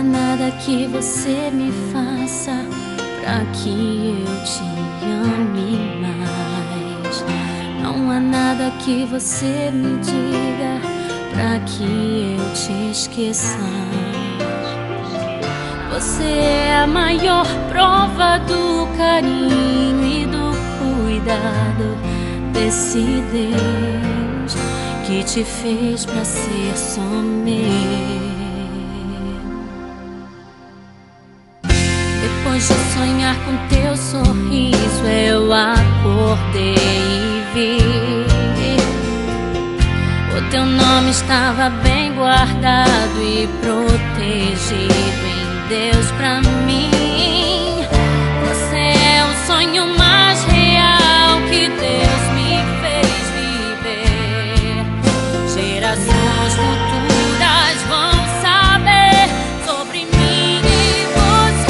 há nada que você me faça pra que eu te ame mais. Não há nada que você me diga pra que eu te esqueça. Você é a maior prova do carinho e do cuidado desse Deus que te fez pra ser só meu. Depois de sonhar com teu sorriso, eu acordei e vi o teu nome estava bem guardado e protegido em Deus pra mim. Você é o sonho mais real que Deus me fez viver. Gerações futuras vão saber sobre mim e você.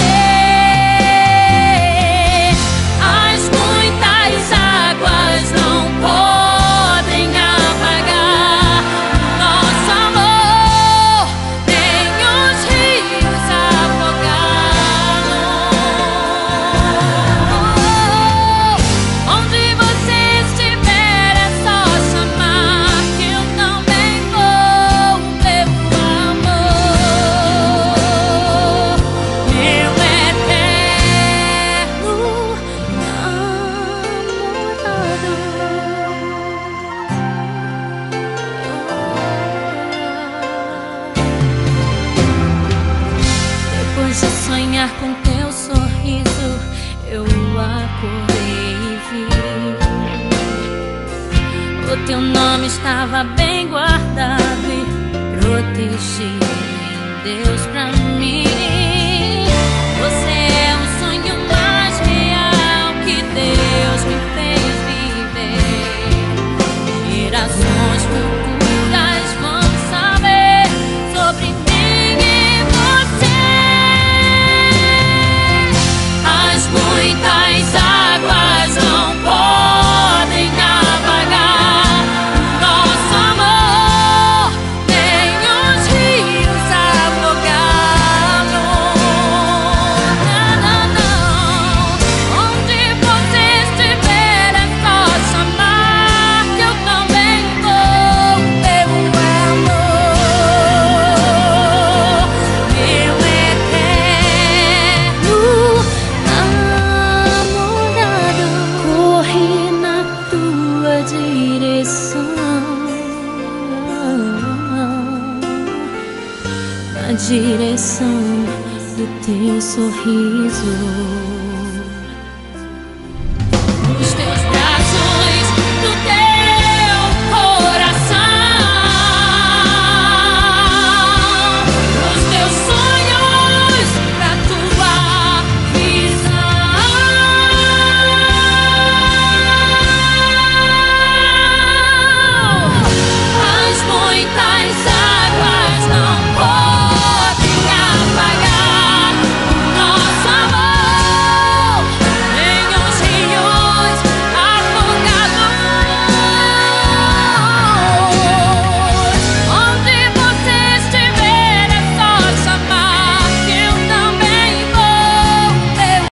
As muitas águas não podem apagar nosso amor, nem os rios afogá-lo. Onde você estiver é só chamar que eu também vou, meu amor, meu eterno Depois de sonhar com teu sorriso, eu acordei e vi o teu nome estava bem guardado e protegido em Deus pra mim. Você é o sonho mais real que Deus me fez viver. Gerações futuras vão saber sobre mim e você. As muitas águas não podem apagar nosso amor, nem os rios afogá-lo. Não, não, não. Onde você estiver é só chamar que eu também vou, meu amor, meu eterno namorado. Corri na tua direção, na direção do teu sorriso.